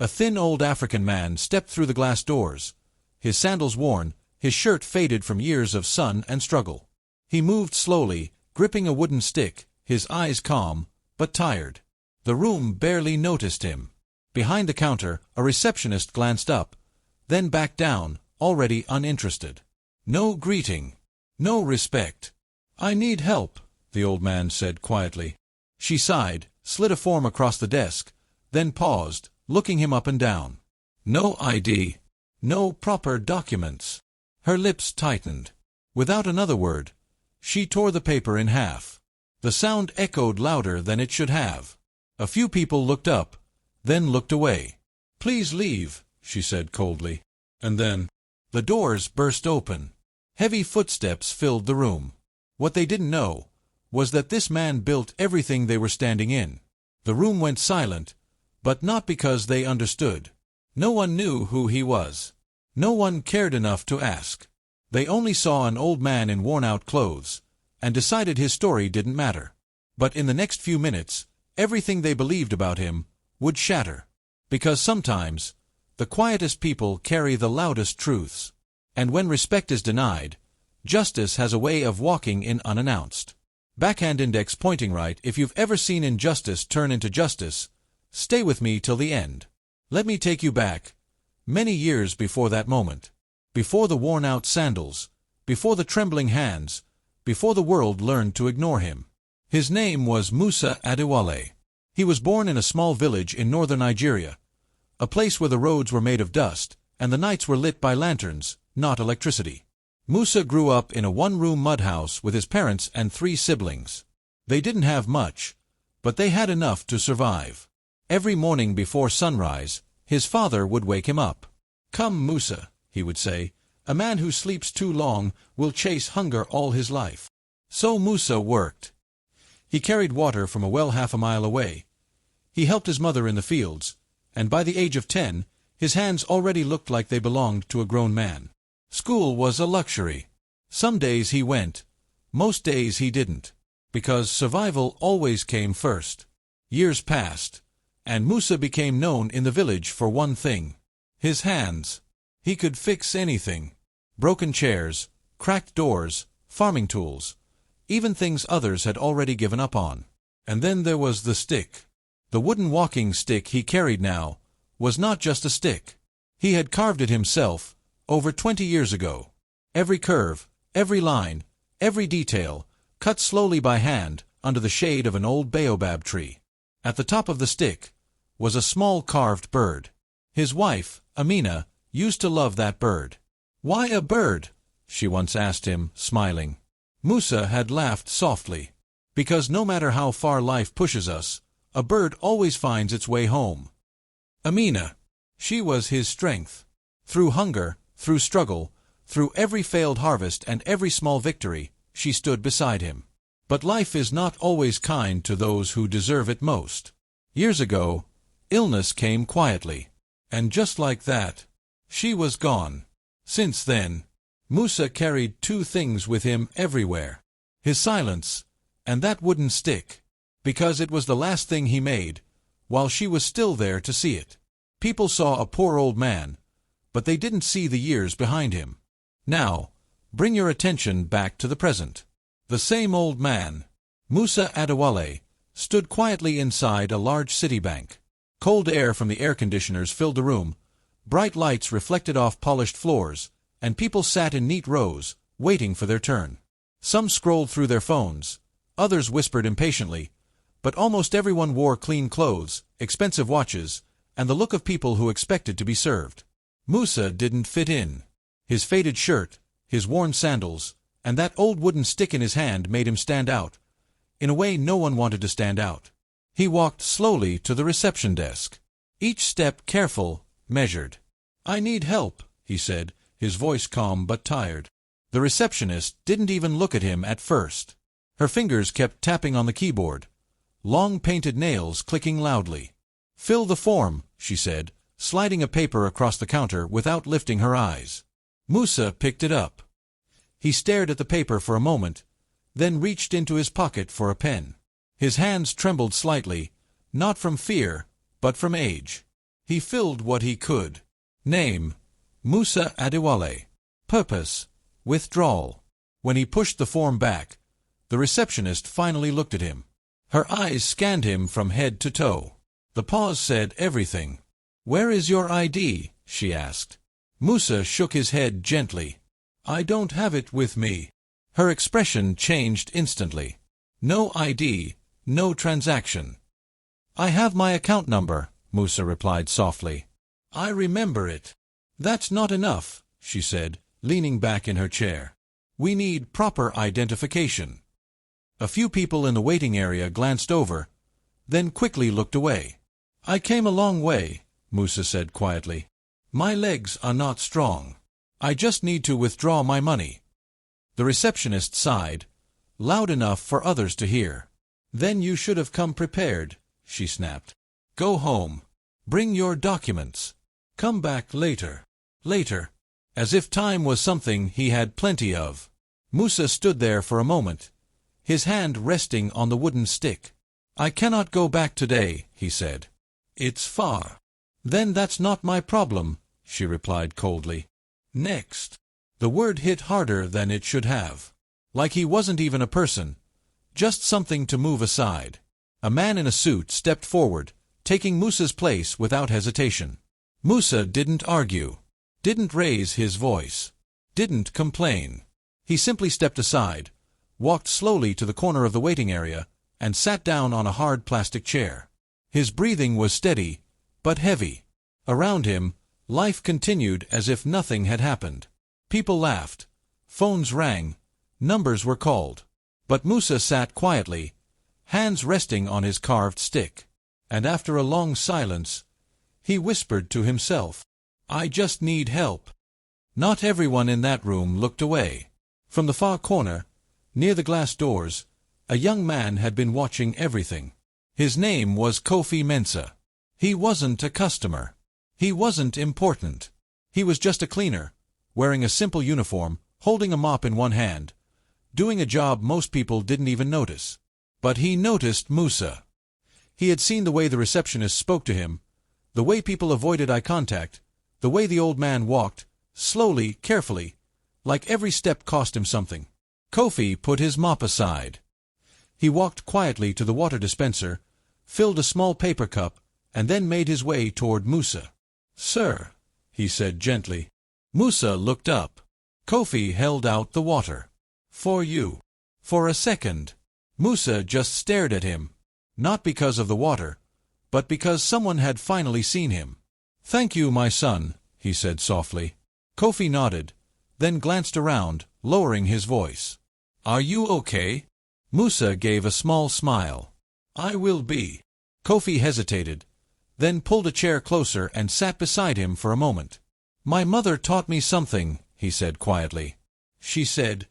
A thin old African man stepped through the glass doors, his sandals worn, his shirt faded from years of sun and struggle. He moved slowly, gripping a wooden stick, his eyes calm, but tired. The room barely noticed him. Behind the counter, a receptionist glanced up, then back down, already uninterested. No greeting. No respect. "I need help," the old man said quietly. She sighed, slid a form across the desk, then paused, looking him up and down. No ID. No proper documents. Her lips tightened. Without another word, she tore the paper in half. The sound echoed louder than it should have. A few people looked up, then looked away. "Please leave," she said coldly. And then, the doors burst open. Heavy footsteps filled the room. What they didn't know was that this man built everything they were standing in. The room went silent, but not because they understood. No one knew who he was. No one cared enough to ask. They only saw an old man in worn-out clothes, and decided his story didn't matter. But in the next few minutes, everything they believed about him would shatter. Because sometimes, the quietest people carry the loudest truths. And when respect is denied, justice has a way of walking in unannounced. Backhand index pointing right. If you've ever seen injustice turn into justice, stay with me till the end. Let me take you back, many years before that moment. Before the worn-out sandals, before the trembling hands, before the world learned to ignore him. His name was Musa Adewale. He was born in a small village in northern Nigeria, a place where the roads were made of dust, and the nights were lit by lanterns, not electricity. Musa grew up in a one-room mud house with his parents and 3 siblings. They didn't have much, but they had enough to survive. Every morning before sunrise, his father would wake him up. "Come, Musa," he would say, "a man who sleeps too long will chase hunger all his life." So Musa worked. He carried water from a well half a mile away. He helped his mother in the fields, and by the age of 10, his hands already looked like they belonged to a grown man. School was a luxury. Some days he went, most days he didn't, because survival always came first. Years passed, and Musa became known in the village for one thing: his hands. He could fix anything: broken chairs, cracked doors, farming tools, even things others had already given up on. And then there was the stick. The wooden walking stick he carried now was not just a stick. He had carved it himself, over 20 years ago. Every curve, every line, every detail, cut slowly by hand under the shade of an old baobab tree. At the top of the stick was a small carved bird. His wife, Amina, used to love that bird. "Why a bird?" she once asked him, smiling. Musa had laughed softly. "Because no matter how far life pushes us, a bird always finds its way home." Amina. She was his strength. Through hunger, through struggle, through every failed harvest and every small victory, she stood beside him. But life is not always kind to those who deserve it most. Years ago, illness came quietly. And just like that, she was gone. Since then, Musa carried 2 things with him everywhere: his silence, and that wooden stick. Because it was the last thing he made, while she was still there to see it. People saw a poor old man, but they didn't see the years behind him. Now, bring your attention back to the present. The same old man, Musa Adewale, stood quietly inside a large city bank. Cold air from the air conditioners filled the room, bright lights reflected off polished floors, and people sat in neat rows, waiting for their turn. Some scrolled through their phones, others whispered impatiently, but almost everyone wore clean clothes, expensive watches, and the look of people who expected to be served. Musa didn't fit in. His faded shirt, his worn sandals, and that old wooden stick in his hand made him stand out, in a way no one wanted to stand out. He walked slowly to the reception desk, each step careful, measured. "I need help," he said, his voice calm but tired. The receptionist didn't even look at him at first. Her fingers kept tapping on the keyboard, long painted nails clicking loudly. "Fill the form," she said, sliding a paper across the counter without lifting her eyes. Musa picked it up. He stared at the paper for a moment, then reached into his pocket for a pen. His hands trembled slightly, not from fear, but from age. He filled what he could. Name: Musa Adewale. Purpose: withdrawal. When he pushed the form back, the receptionist finally looked at him. Her eyes scanned him from head to toe. The pause said everything. "Where is your ID?" she asked. Musa shook his head gently. "I don't have it with me." Her expression changed instantly. "No ID, no transaction." "I have my account number," Musa replied softly. "I remember it." "That's not enough," she said, leaning back in her chair. "We need proper identification." A few people in the waiting area glanced over, then quickly looked away. "I came a long way," Musa said quietly. "My legs are not strong. I just need to withdraw my money." The receptionist sighed, loud enough for others to hear. "Then you should have come prepared," she snapped. "Go home. Bring your documents. Come back later." Later. As if time was something he had plenty of. Musa stood there for a moment, his hand resting on the wooden stick. "I cannot go back today," he said. "It's far." "Then that's not my problem," she replied coldly. "Next." The word hit harder than it should have. Like he wasn't even a person, just something to move aside. A man in a suit stepped forward, taking Musa's place without hesitation. Musa didn't argue, didn't raise his voice, didn't complain. He simply stepped aside, walked slowly to the corner of the waiting area, and sat down on a hard plastic chair. His breathing was steady, but heavy. Around him, life continued as if nothing had happened. People laughed, phones rang, numbers were called. But Musa sat quietly, hands resting on his carved stick. And after a long silence, he whispered to himself, "I just need help." Not everyone in that room looked away. From the far corner, near the glass doors, a young man had been watching everything. His name was Kofi Mensah. He wasn't a customer. He wasn't important. He was just a cleaner, wearing a simple uniform, holding a mop in one hand, doing a job most people didn't even notice. But he noticed Musa. He had seen the way the receptionist spoke to him, the way people avoided eye contact, the way the old man walked, slowly, carefully, like every step cost him something. Kofi put his mop aside. He walked quietly to the water dispenser, filled a small paper cup, and then made his way toward Musa. "Sir," he said gently. Musa looked up. Kofi held out the water. "For you." For a second, Musa just stared at him, not because of the water, but because someone had finally seen him. "Thank you, my son," he said softly. Kofi nodded, then glanced around, lowering his voice. "Are you okay?" Musa gave a small smile. "I will be." Kofi hesitated, then pulled a chair closer and sat beside him for a moment. "My mother taught me something," he said quietly. "She said,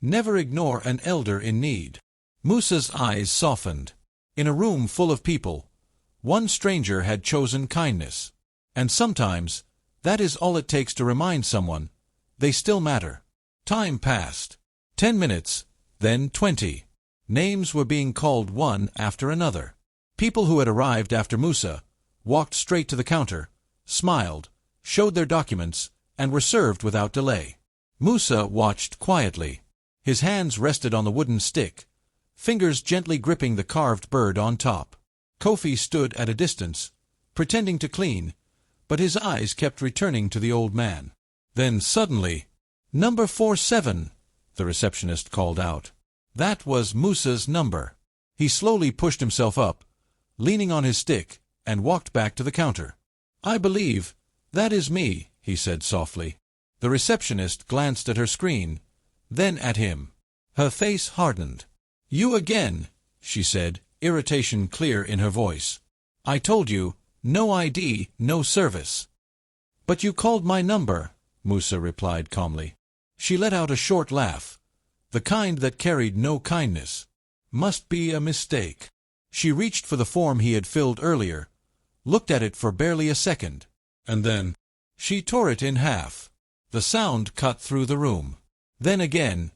never ignore an elder in need." Musa's eyes softened. In a room full of people, one stranger had chosen kindness. And sometimes, that is all it takes to remind someone, they still matter. Time passed. 10 minutes, then 20. Names were being called one after another. People who had arrived after Musa walked straight to the counter, smiled, showed their documents, and were served without delay. Musa watched quietly. His hands rested on the wooden stick, fingers gently gripping the carved bird on top. Kofi stood at a distance, pretending to clean, but his eyes kept returning to the old man. Then suddenly, "Number 47, the receptionist called out. That was Musa's number. He slowly pushed himself up, leaning on his stick, and walked back to the counter. "I believe that is me," he said softly. The receptionist glanced at her screen, then at him. Her face hardened. "You again," she said, irritation clear in her voice. "I told you, no ID, no service." "But you called my number," Musa replied calmly. She let out a short laugh, the kind that carried no kindness. "Must be a mistake." She reached for the form he had filled earlier, looked at it for barely a second, and then she tore it in half. The sound cut through the room. Then again,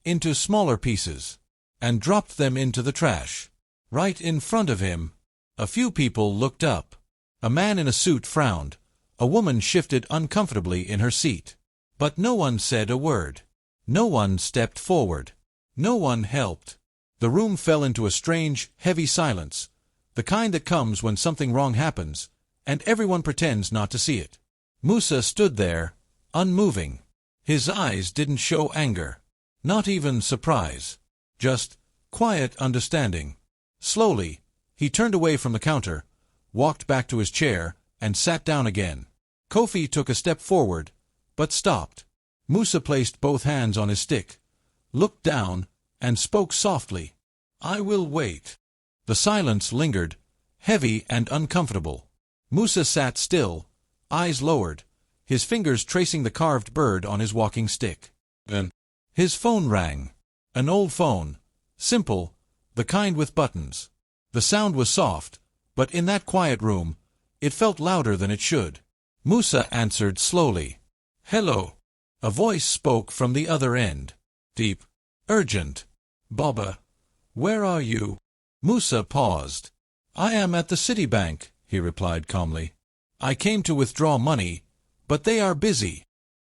into smaller pieces, and dropped them into the trash. Right in front of him, a few people looked up. A man in a suit frowned. A woman shifted uncomfortably in her seat. But no one said a word. No one stepped forward. No one helped. The room fell into a strange, heavy silence, the kind that comes when something wrong happens, and everyone pretends not to see it. Musa stood there, unmoving. His eyes didn't show anger, not even surprise, just quiet understanding. Slowly, he turned away from the counter, walked back to his chair, and sat down again. Kofi took a step forward, but stopped. Musa placed both hands on his stick, looked down, and spoke softly. "I will wait." The silence lingered, heavy and uncomfortable. Musa sat still, eyes lowered, his fingers tracing the carved bird on his walking stick. Then his phone rang. An old phone, simple, the kind with buttons. The sound was soft, but in that quiet room, it felt louder than it should. Musa answered slowly. "Hello." A voice spoke from the other end. Deep, urgent. "Baba, where are you?" Musa paused. "I am at the Citibank," he replied calmly. "I came to withdraw money, but they are busy."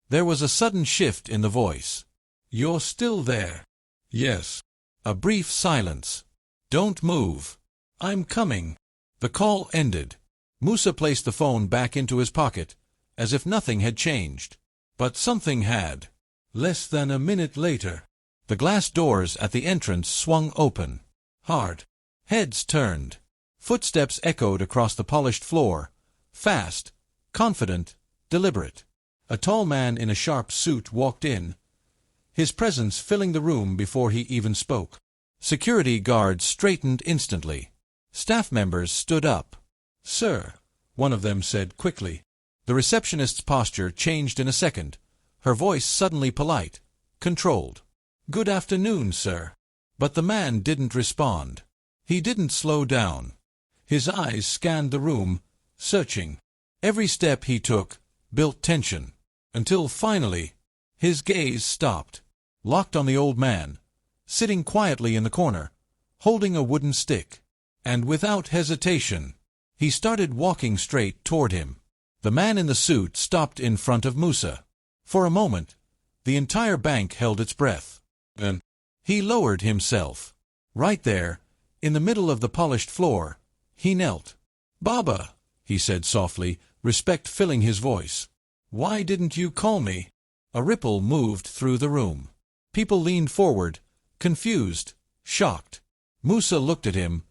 There was a sudden shift in the voice. "You're still there?" "Yes." A brief silence. "Don't move." "I'm coming." The call ended. Musa placed the phone back into his pocket, as if nothing had changed. But something had. Less than a minute later, the glass doors at the entrance swung open. Hard. Heads turned. Footsteps echoed across the polished floor. Fast, confident, deliberate. A tall man in a sharp suit walked in, his presence filling the room before he even spoke. Security guards straightened instantly. Staff members stood up. "Sir," one of them said quickly. The receptionist's posture changed in a second, her voice suddenly polite, controlled. "Good afternoon, sir." But the man didn't respond. He didn't slow down. His eyes scanned the room, searching. Every step he took built tension, until finally his gaze stopped, locked on the old man, sitting quietly in the corner, holding a wooden stick. And without hesitation, he started walking straight toward him. The man in the suit stopped in front of Musa. For a moment, the entire bank held its breath. Then he lowered himself. Right there, in the middle of the polished floor, he knelt. "Baba," he said softly, respect filling his voice. "Why didn't you call me?" A ripple moved through the room. People leaned forward, confused, shocked. Musa looked at him,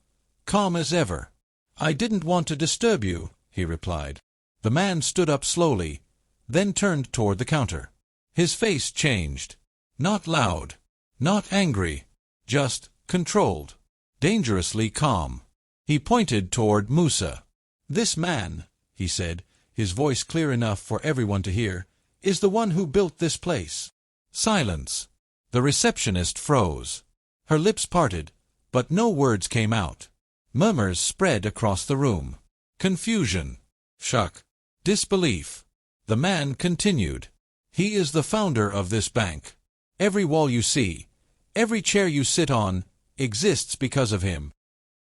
calm as ever. "I didn't want to disturb you," he replied. The man stood up slowly, then turned toward the counter. His face changed. Not loud, not angry, just controlled, dangerously calm. He pointed toward Musa. "This man," he said, his voice clear enough for everyone to hear, "is the one who built this place." Silence. The receptionist froze. Her lips parted, but no words came out. Murmurs spread across the room. Confusion. Shock. Disbelief. The man continued. "He is the founder of this bank. Every wall you see, every chair you sit on, exists because of him."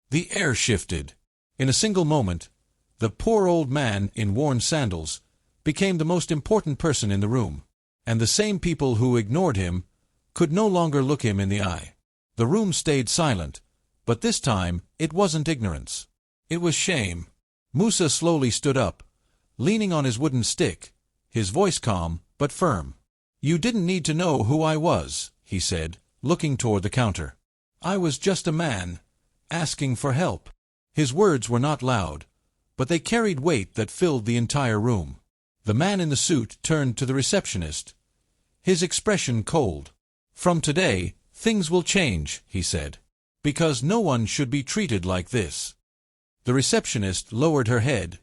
The air shifted. In a single moment, the poor old man in worn sandals became the most important person in the room, and the same people who ignored him could no longer look him in the eye. The room stayed silent, but this time it wasn't ignorance. It was shame. Musa slowly stood up, leaning on his wooden stick, his voice calm but firm. "You didn't need to know who I was," he said, looking toward the counter. "I was just a man, asking for help." His words were not loud, but they carried weight that filled the entire room. The man in the suit turned to the receptionist, his expression cold. "From today, things will change," he said, "because no one should be treated like this." The receptionist lowered her head,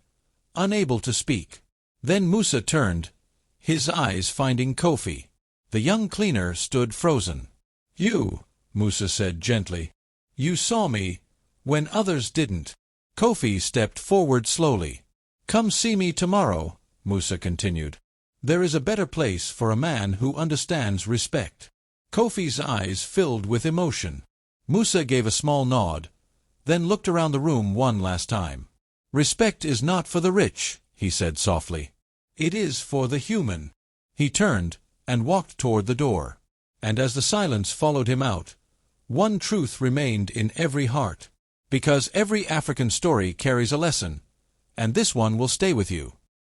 unable to speak. Then Musa turned, his eyes finding Kofi. The young cleaner stood frozen. "You," Musa said gently. "You saw me when others didn't." Kofi stepped forward slowly. "Come see me tomorrow," Musa continued. "There is a better place for a man who understands respect." Kofi's eyes filled with emotion. Musa gave a small nod, then looked around the room one last time. "Respect is not for the rich," he said softly. "It is for the human." He turned and walked toward the door. And as the silence followed him out, one truth remained in every heart. Because every African story carries a lesson, and this one will stay with you.